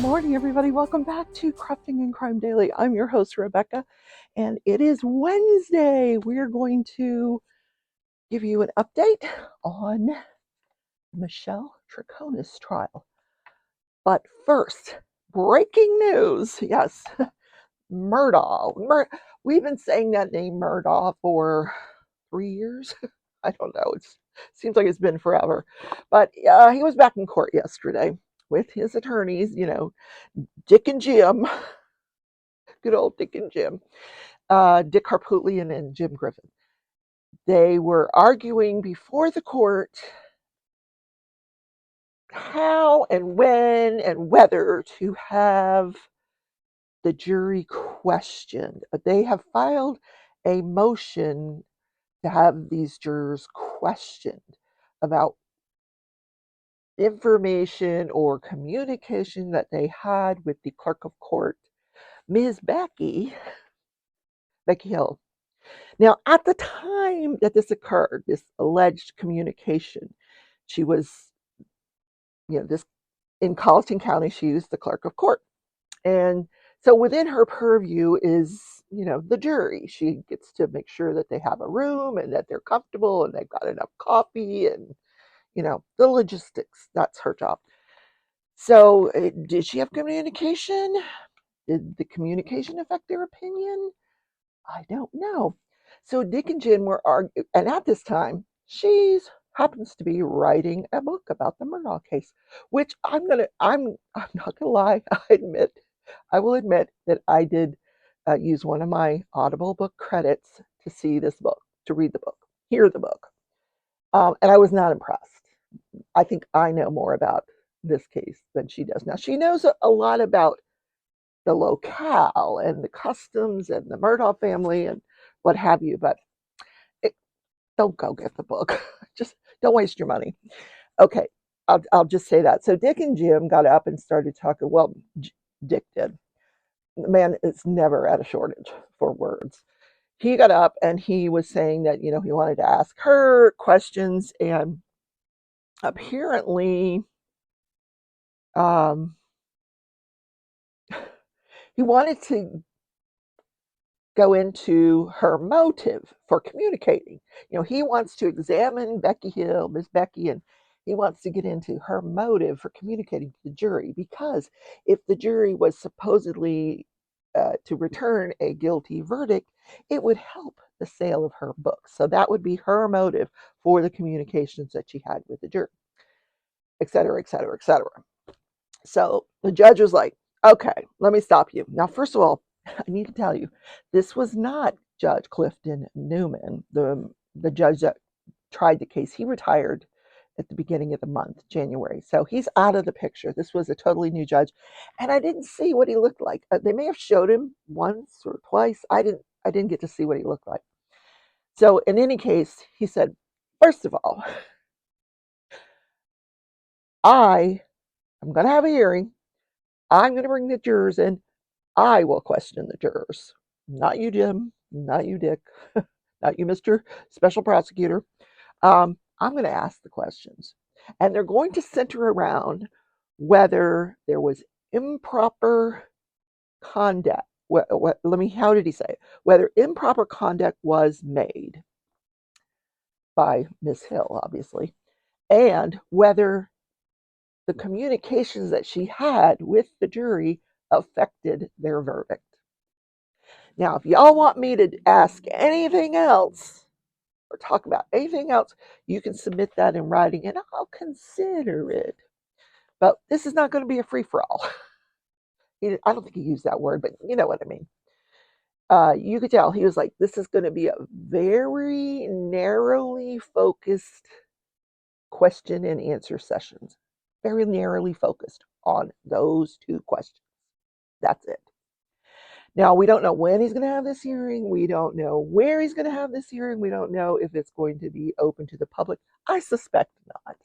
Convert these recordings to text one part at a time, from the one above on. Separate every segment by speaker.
Speaker 1: morning, everybody. Welcome back to Crafting and Crime Daily. I'm your host, Rebecca, and it is Wednesday. We're going to give you an update on Michelle Traconis trial. But first, breaking news. Yes, Murdaugh. We've been saying that name Murdaugh for 3 years. I don't know. It seems like it's been forever. But he was back in court yesterday with his attorneys, Dick and Jim. Good old Dick and Jim. Dick Harpootlian and Jim Griffin. They were arguing before the court how and when and whether to have the jury questioned. They have filed a motion to have these jurors questioned about information or communication that they had with the clerk of court, Ms. Becky Hill. Now, at the time that this occurred, this alleged communication, she was, this in Colleton County, she was the clerk of court. And so within her purview is, the jury. She gets to make sure that they have a room and that they're comfortable and they've got enough coffee and, the logistics. That's her job. So did she have communication? Did the communication affect their opinion? I don't know. So Dick and Jim were arguing, and at this time, she happens to be writing a book about the Murdaugh case, which I'm not gonna lie, I will admit that I did use one of my Audible book credits to see this book, to read the book, hear the book, and I was not impressed. I think I know more about this case than she does. Now she knows a lot about the locale and the customs and the Murdaugh family and what have you, but don't go get the book. Just don't waste your money. Okay, I'll just say that. So Dick and Jim got up and started talking. Well, Dick did. The man is never at a shortage for words. He got up and he was saying that, he wanted to ask her questions, and apparently he wanted to go into her motive for communicating. He wants to examine Becky Hill, Miss Becky, and he wants to get into her motive for communicating to the jury, because if the jury was supposedly to return a guilty verdict, it would help the sale of her book. So that would be her motive for the communications that she had with the jury, et cetera, et cetera, et cetera. So the judge was like, okay, let me stop you. Now, first of all, I need to tell you, this was not Judge Clifton Newman, the judge that tried the case. He retired at the beginning of the month, January. So he's out of the picture. This was a totally new judge. And I didn't see what he looked like. They may have showed him once or twice. I didn't get to see what he looked like. So in any case, he said, first of all, I'm going to have a hearing. I'm going to bring the jurors in. I will question the jurors. Not you, Jim. Not you, Dick. Not you, Mr. Special Prosecutor. I'm going to ask the questions. And they're going to center around whether there was improper conduct. How did he say it? Whether improper conduct was made by Miss Hill, obviously, and whether the communications that she had with the jury affected their verdict. Now, if y'all want me to ask anything else or talk about anything else, you can submit that in writing and I'll consider it. But this is not going to be a free-for-all. I don't think he used that word, but you know what I mean. You could tell he was like, this is going to be a very narrowly focused question and answer sessions. Very narrowly focused on those two questions. That's it. Now, we don't know when he's going to have this hearing. We don't know where he's going to have this hearing. We don't know if it's going to be open to the public. I suspect not.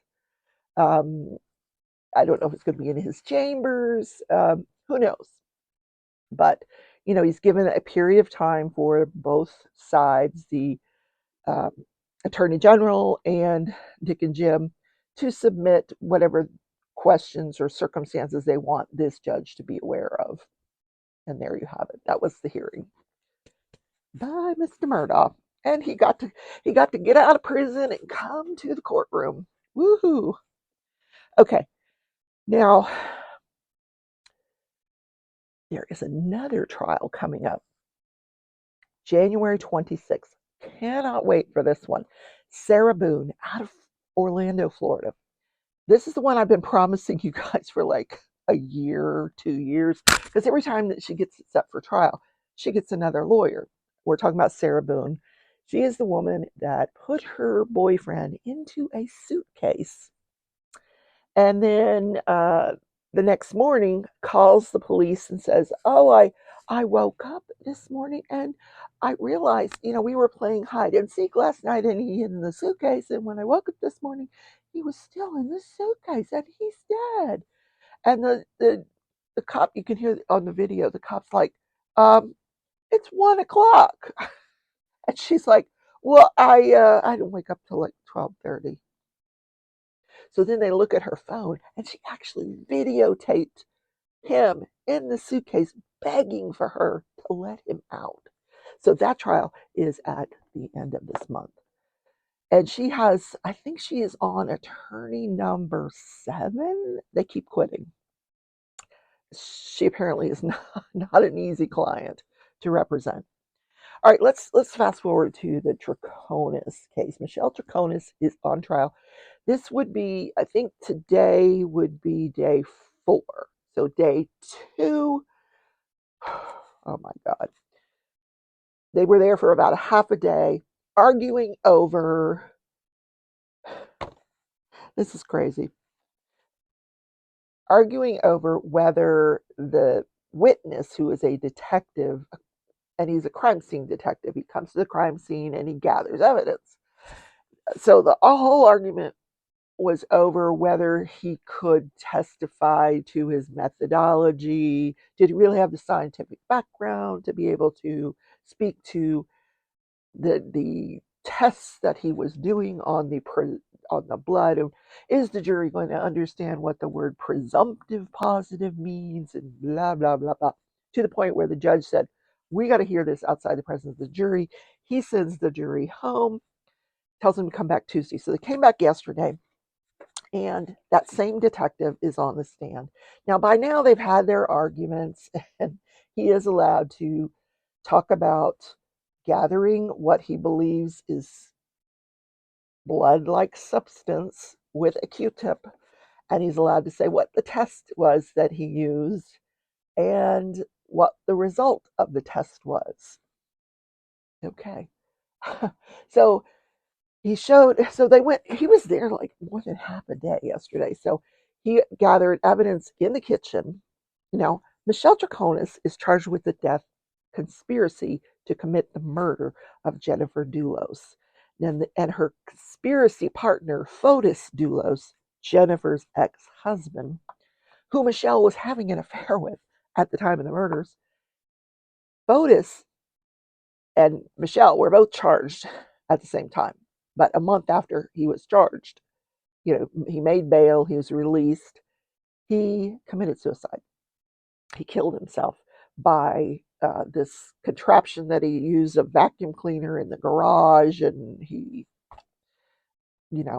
Speaker 1: I don't know if it's going to be in his chambers. Who knows? But, he's given a period of time for both sides, the Attorney General and Dick and Jim, to submit whatever questions or circumstances they want this judge to be aware of. And there you have it. That was the hearing by Mr. Murdaugh. And he got to get out of prison and come to the courtroom. Woohoo. Okay. Now there is another trial coming up. January 26th. Cannot wait for this one. Sarah Boone out of Orlando, Florida. This is the one I've been promising you guys for like a year, 2 years, because every time that she gets set for trial, she gets another lawyer. We're talking about Sarah Boone. She is the woman that put her boyfriend into a suitcase and then the next morning calls the police and says, "Oh, I woke up this morning and I realized, we were playing hide and seek last night and he hid in the suitcase. And when I woke up this morning, he was still in the suitcase and he's dead." And the cop, you can hear on the video, the cop's like, "It's 1 o'clock." And she's like, "Well, I didn't wake up till like 12:30." So then they look at her phone and she actually videotaped him in the suitcase begging for her to let him out. So that trial is at the end of this month. And I think she is on attorney number 7. They keep quitting. She apparently is not an easy client to represent. All right, let's fast forward to the Traconis case. Michelle Traconis is on trial. This would be, I think today would be day 4. So day 2, oh my God. They were there for about a half a day arguing over, this is crazy, arguing over whether the witness, who is a detective, and he's a crime scene detective, he comes to the crime scene and he gathers evidence. So the whole argument was over whether he could testify to his methodology. Did he really have the scientific background to be able to speak to the tests that he was doing on the blood? Is the jury going to understand what the word presumptive positive means, and blah blah blah blah, to the point where the judge said, "We got to hear this outside the presence of the jury." He sends the jury home, tells them to come back Tuesday. So they came back yesterday, and that same detective is on the stand. Now, by now, they've had their arguments, and he is allowed to talk about gathering what he believes is blood-like substance with a Q-tip, and he's allowed to say what the test was that he used and what the result of the test was. Okay. So he was there like more than half a day yesterday. So he gathered evidence in the kitchen. Now, Michelle Traconis is charged with the death conspiracy to commit the murder of Jennifer Dulos. And her conspiracy partner, Fotis Dulos, Jennifer's ex-husband, who Michelle was having an affair with at the time of the murders. Fotis and Michelle were both charged at the same time. But a month after he was charged, he made bail, he was released, he committed suicide. He killed himself by this contraption that he used, a vacuum cleaner in the garage, and he,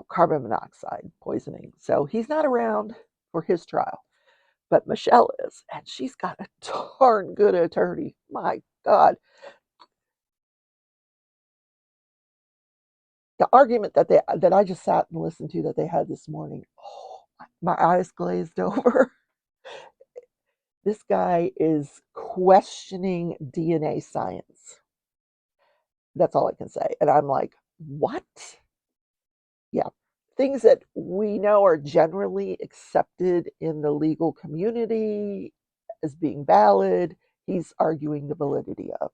Speaker 1: carbon monoxide poisoning. So he's not around for his trial, but Michelle is, and she's got a darn good attorney. My God. The argument that I just sat and listened to that they had this morning, oh, my eyes glazed over. This guy is questioning DNA science. That's all I can say. And I'm like, what? Yeah. Things that we know are generally accepted in the legal community as being valid, he's arguing the validity of.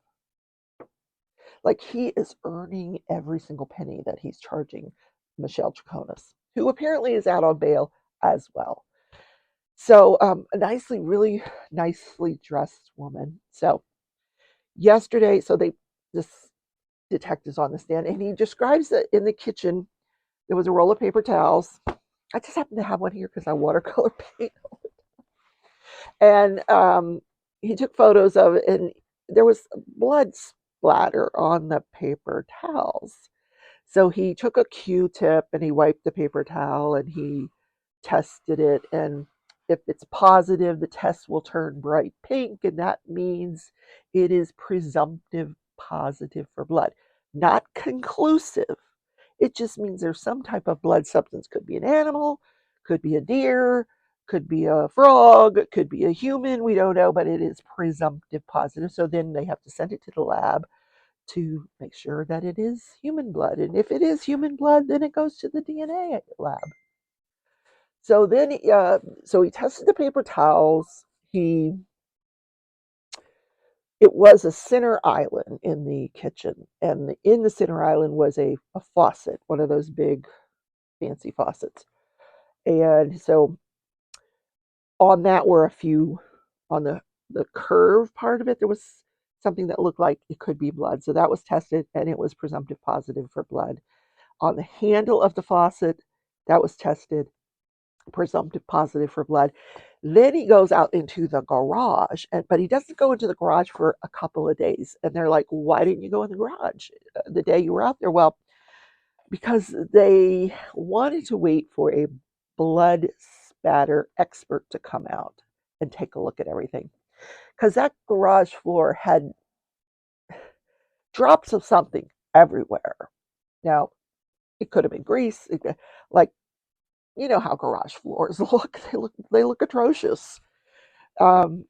Speaker 1: Like, he is earning every single penny that he's charging Michelle Traconis, who apparently is out on bail as well. So a really nicely dressed woman. So yesterday, this detective's on the stand, and he describes that in the kitchen, there was a roll of paper towels, I just happen to have one here because I watercolor paint. And he took photos of it, and there was blood splatter on the paper towels. So he took a Q-tip and he wiped the paper towel and he tested it. And if it's positive, the test will turn bright pink, and that means it is presumptive positive for blood. Not conclusive. It just means there's some type of blood substance. Could be an animal, could be a deer, could be a frog, could be a human. We don't know, but it is presumptive positive. So then they have to send it to the lab to make sure that it is human blood. And if it is human blood, then it goes to the DNA lab. So then, so he tested the paper towels. It was a center island in the kitchen, and in the center island was a faucet, one of those big fancy faucets. And so on that were a few, on the curve part of it, there was something that looked like it could be blood. So that was tested, and it was presumptive positive for blood. On the handle of the faucet, that was tested, presumptive positive for blood. Then he goes out into the garage, but he doesn't go into the garage for a couple of days. And they're like, why didn't you go in the garage the day you were out there? Well, because they wanted to wait for a blood spatter expert to come out and take a look at everything. Because that garage floor had drops of something everywhere. Now, it could have been grease, like, you know how garage floors look. They look atrocious. Um,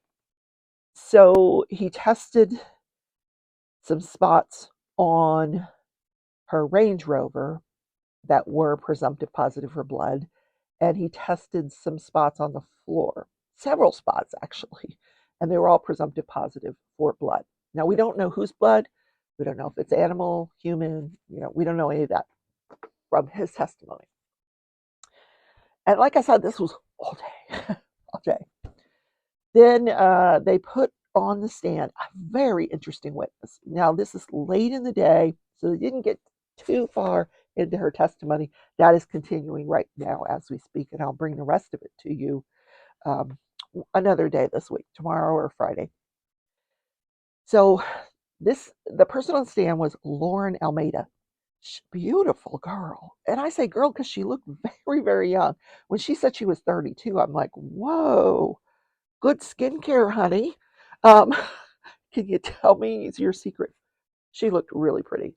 Speaker 1: so he tested some spots on her Range Rover that were presumptive positive for blood, and he tested some spots on the floor, several spots actually, and they were all presumptive positive for blood. Now we don't know whose blood. We don't know if it's animal, human. We don't know any of that from his testimony. And like I said, this was all day, all day. Then they put on the stand a very interesting witness. Now, this is late in the day, so they didn't get too far into her testimony. That is continuing right now as we speak, and I'll bring the rest of it to you another day this week, tomorrow or Friday. So the person on the stand was Lauren Almeida. Beautiful girl. And I say girl because she looked very, very young. When she said she was 32, I'm like, whoa, good skincare, honey. Um, can you tell me your secret? She looked really pretty.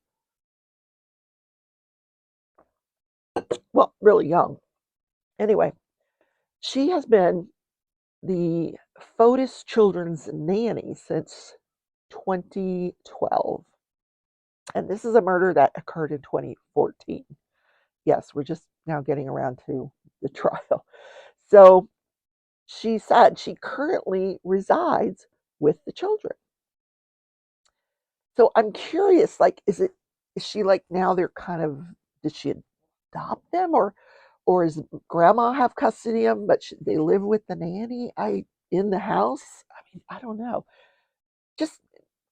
Speaker 1: Well, really young. Anyway, she has been the Fotis children's nanny since 2012. And this is a murder that occurred in 2014. Yes, we're just now getting around to the trial. So she said she currently resides with the children. So I'm curious, like, is she like now they're kind of, did she adopt them, or is grandma have custody of them, but they live with the nanny in the house? I mean, I don't know. Just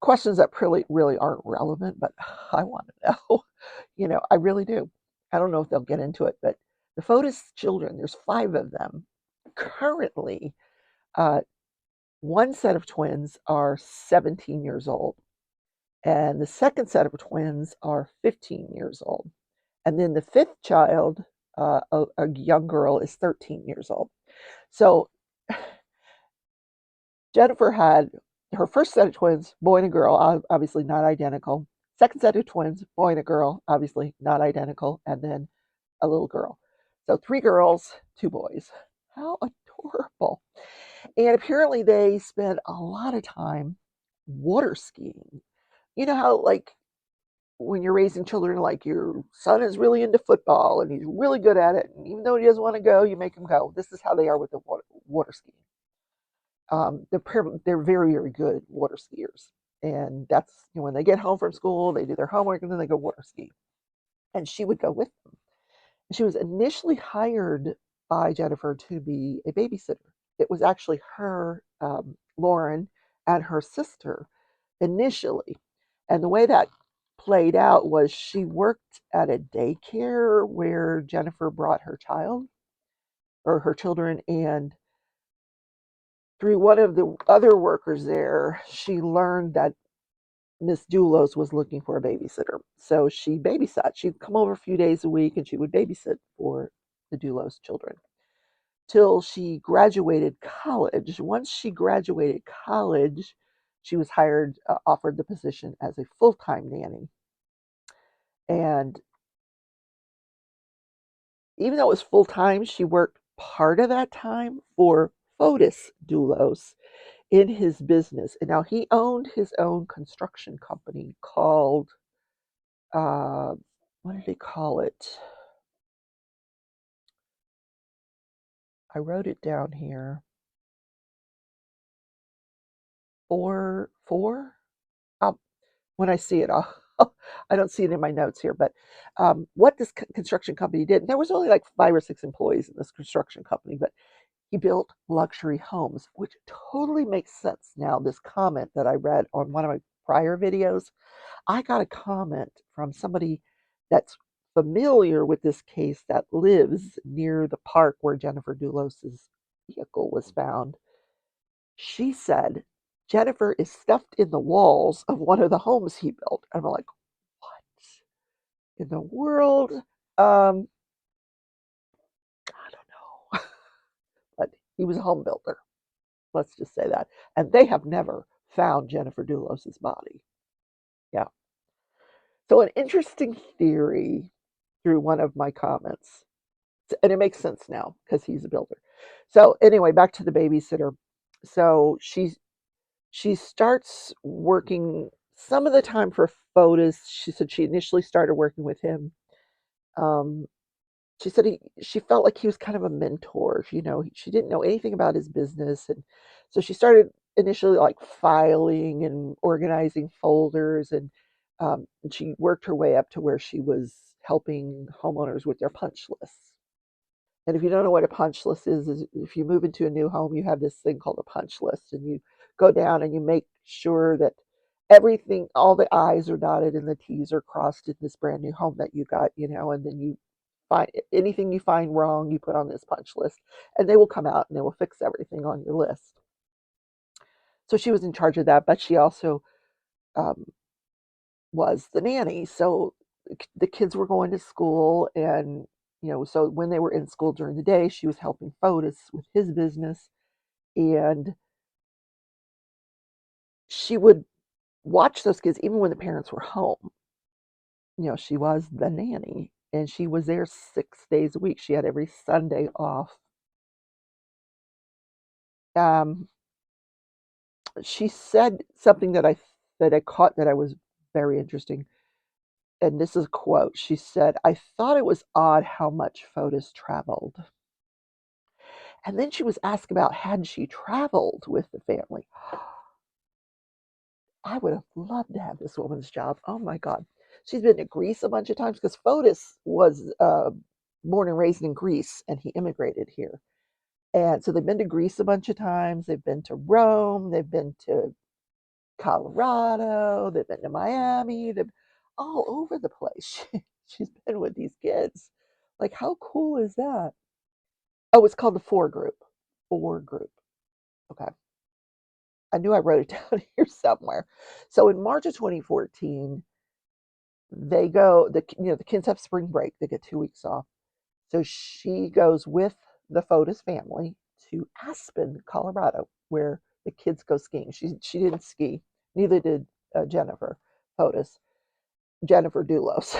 Speaker 1: questions that really aren't relevant, but I want to know. I really do. I don't know if they'll get into it, but the Fotis children, there's 5 of them currently. One set of twins are 17 years old, and the second set of twins are 15 years old. And then the 5th child, a young girl, is 13 years old. So Jennifer had her first set of twins, boy and a girl, obviously not identical. Second set of twins, boy and a girl, obviously not identical, and then a little girl. So 3 girls, 2 boys. How adorable. And apparently they spent a lot of time water skiing. You know how, like, when you're raising children, like your son is really into football and he's really good at it, and even though he doesn't want to go, you make him go. This is how they are with the water skiing. They're very, very good water skiers, and that's, when they get home from school, they do their homework and then they go water ski. And she would go with them. She was initially hired by Jennifer to be a babysitter. It was actually her, Lauren, and her sister initially. And the way that played out was she worked at a daycare where Jennifer brought her child. or her children, and through one of the other workers there, she learned that Miss Doulos was looking for a babysitter. So she babysat. She'd come over a few days a week and she would babysit for the Doulos children till she graduated college. Once she graduated college, she was hired, offered the position as a full time nanny. And even though it was full time, she worked part of that time for Fotis Doulos in his business. And now he owned his own construction company called, uh, what did he call it? I wrote it down here. Four. Um, when I see it, I don't see it in my notes here, but what this construction company did, there was only like 5 or 6 employees in this construction company, but he built luxury homes, which totally makes sense now. This comment that I read on one of my prior videos, I got a comment from somebody that's familiar with this case that lives near the park where Jennifer Doulos' vehicle was found. She said, Jennifer is stuffed in the walls of one of the homes he built. And I'm like, what in the world? I don't know. But he was a home builder. Let's just say that. And they have never found Jennifer Doulos' body. Yeah. So an interesting theory through one of my comments. And it makes sense now because he's a builder. So anyway, back to the babysitter. So she starts working some of the time for Fotis. She said she initially started working with him. Um, she said she felt like he was kind of a mentor. You know, she didn't know anything about his business, and so she started initially like filing and organizing folders, and she worked her way up to where she was helping homeowners with their punch lists. And if you don't know what a punch list is if you move into a new home, you have this thing called a punch list, and you go down and you make sure that everything, all the I's are dotted and the T's are crossed in this brand new home that you got, and then you find anything you find wrong, you put on this punch list, and they will come out and they will fix everything on your list. So she was in charge of that, but she also um, was the nanny. So the kids were going to school, and so when they were in school during the day, she was helping Fotis with his business, and she would watch those kids even when the parents were home. She was the nanny, and she was there 6 days a week. She had every Sunday off. Um, she said something that I caught that I was very interesting, and this is a quote. She said, "I thought it was odd how much Fotis traveled." And then she was asked about had she traveled with the family. I would have loved to have this woman's job. Oh my God. She's been to Greece a bunch of times because Fotis was born and raised in Greece and he immigrated here. And so they've been to Greece a bunch of times. They've been to Rome. They've been to Colorado. They've been to Miami. They've all over the place. She's been with these kids. Like, how cool is that? Oh, it's called the Four Group. Four Group. Okay. I knew I wrote it down here somewhere. So in March of 2014, they go, the kids have spring break. They get 2 weeks off. So she goes with the Fotis family to Aspen, Colorado, where the kids go skiing. She didn't ski. Neither did Jennifer Fotis. Jennifer Doulos.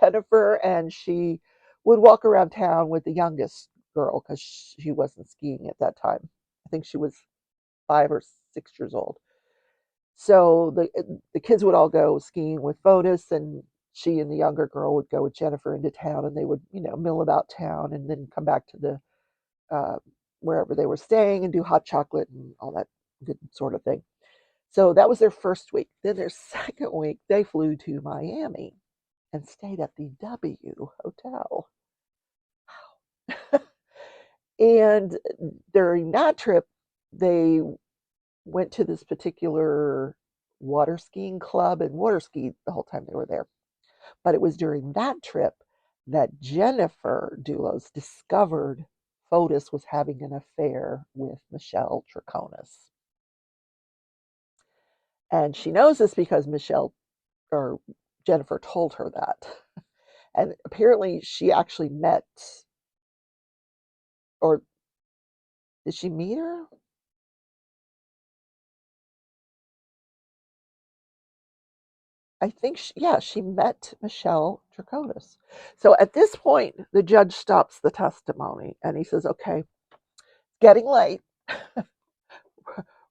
Speaker 1: Jennifer and she would walk around town with the youngest girl because she wasn't skiing at that time. I think she was 5 or 6 years old. So the kids would all go skiing with Fotis, and she and the younger girl would go with Jennifer into town, and they would mill about town, and then come back to the uh, wherever they were staying and do hot chocolate and all that good sort of thing. So that was their first week. Then their second week, they flew to Miami and stayed at the W Hotel. And during that trip, they went to this particular water skiing club and water skied the whole time they were there. But it was during that trip that Jennifer Doulos discovered Fotis was having an affair with Michelle Traconis. And she knows this because Michelle or Jennifer told her that. And apparently she actually met, or did she meet her? I think, she met Michelle Traconis. So at this point, the judge stops the testimony and he says, okay, getting late.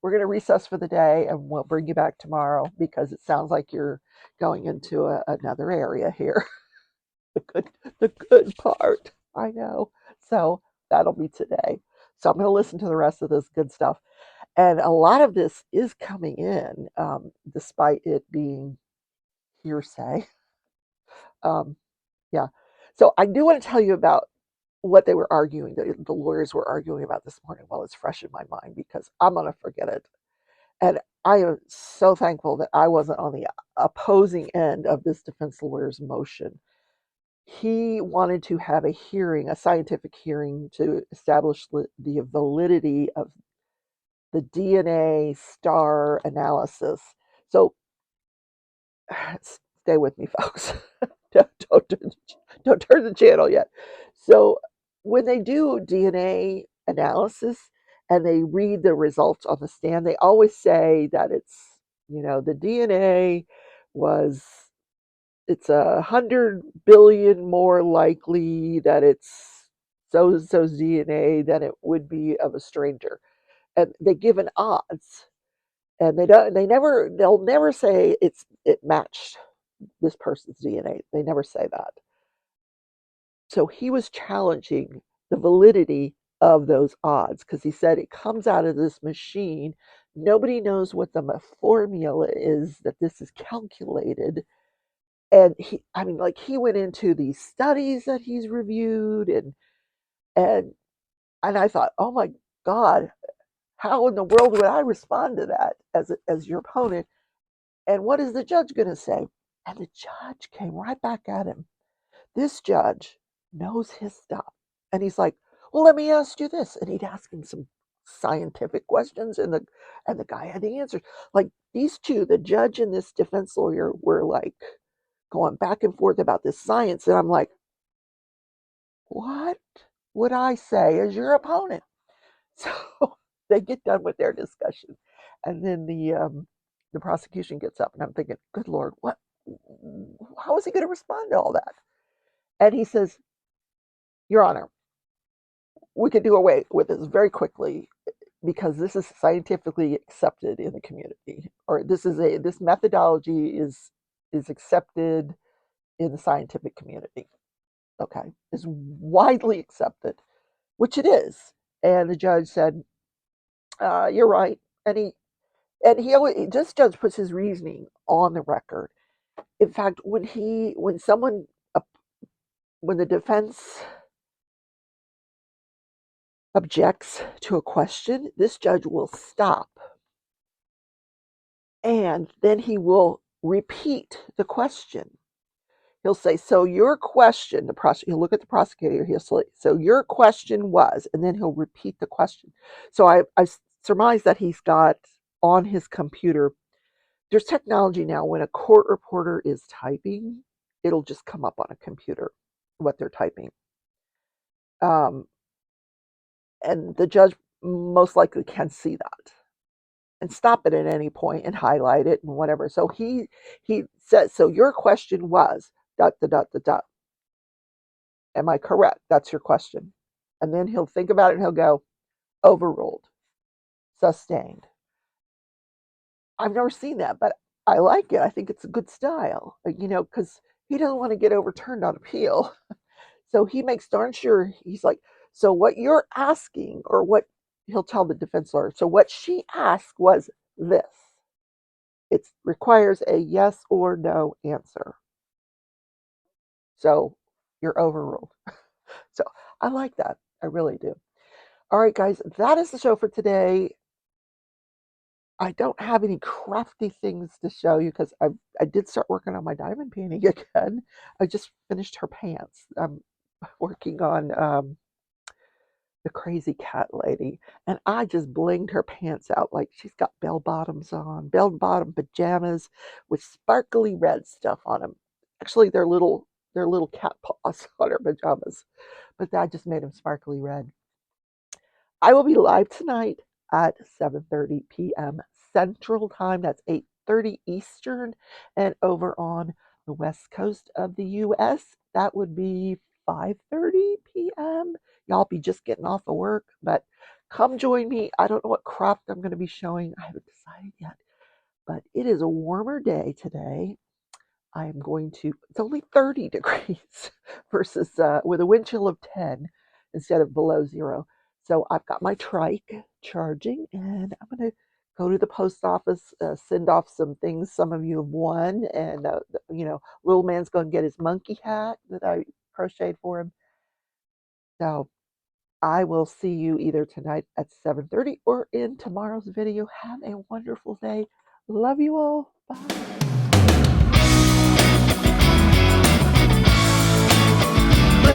Speaker 1: We're going to recess for the day and we'll bring you back tomorrow because it sounds like you're going into another area here. the good part. I know. So that'll be today. So I'm going to listen to the rest of this good stuff. And a lot of this is coming in, despite it being hearsay. Um, yeah. So I do want to tell you about what they were arguing, the lawyers were arguing about this morning while it's fresh in my mind because I'm going to forget it. And I am so thankful that I wasn't on the opposing end of this defense lawyer's motion. He wanted to have a hearing, a scientific hearing, to establish the validity of the DNA star analysis. So stay with me, folks. don't turn the channel yet. So when they do DNA analysis and they read the results on the stand, they always say that the DNA was it's 100 billion more likely that it's so and so's DNA than it would be of a stranger, and they give an odds, and they'll never say it matched this person's DNA. They never say that. So he was challenging the validity of those odds because he said it comes out of this machine. Nobody knows what the formula is that this is calculated. And he went into these studies that he's reviewed, and I thought, oh my God, how in the world would I respond to that as your opponent? And what is the judge going to say? And the judge came right back at him. This judge knows his stuff. And he's like, well, let me ask you this. And he'd ask him some scientific questions, and the guy had the answers. Like these two, the judge and this defense lawyer, were like going back and forth about this science. And I'm like, what would I say as your opponent? So they get done with their discussion. And then the prosecution gets up, and I'm thinking, good Lord, how is he going to respond to all that? And he says, Your Honor, we could do away with this very quickly because this is scientifically accepted in the community, or this methodology is accepted in the scientific community. Okay, is widely accepted, which it is. And the judge said, "You're right," and he always this judge puts his reasoning on the record. In fact, when the defense objects to a question, this judge will stop and then he will repeat the question. He'll say, so your question, he'll look at the prosecutor, he'll say, so your question was, and then he'll repeat the question. So I surmise that he's got on his computer, there's technology now when a court reporter is typing, it'll just come up on a computer, what they're typing. And the judge most likely can see that and stop it at any point and highlight it and whatever. So he says, so your question was dot dot dot dot dot. Am I correct? That's your question. And then he'll think about it and he'll go, overruled, sustained. I've never seen that, but I like it. I think it's a good style, because he doesn't want to get overturned on appeal. So he makes darn sure he's like, so what you're asking, or what he'll tell the defense lawyer, so what she asked was this. It requires a yes or no answer. So you're overruled. So I like that. I really do. All right, guys, that is the show for today. I don't have any crafty things to show you because I did start working on my diamond painting again. I just finished her pants. I'm working on a crazy cat lady, and I just blinged her pants out. Like, she's got bell bottoms on, bell bottom pajamas with sparkly red stuff on them. Actually, they're little cat paws on her pajamas, but I just made them sparkly red. I will be live tonight at 7:30 p.m. Central Time. That's 8:30 Eastern. And over on the west coast of the U.S., that would be 5:30 p.m. Y'all be just getting off of work, but come join me. I don't know what craft I'm going to be showing. I haven't decided yet, but it is a warmer day today. I am going to, it's only 30 degrees versus with a wind chill of 10 instead of below zero. So I've got my trike charging, and I'm going to go to the post office, send off some things some of you have won. And, little man's going to get his monkey hat that I crocheted for him. So I will see you either tonight at 7:30 or in tomorrow's video. Have a wonderful day. Love you all. Bye.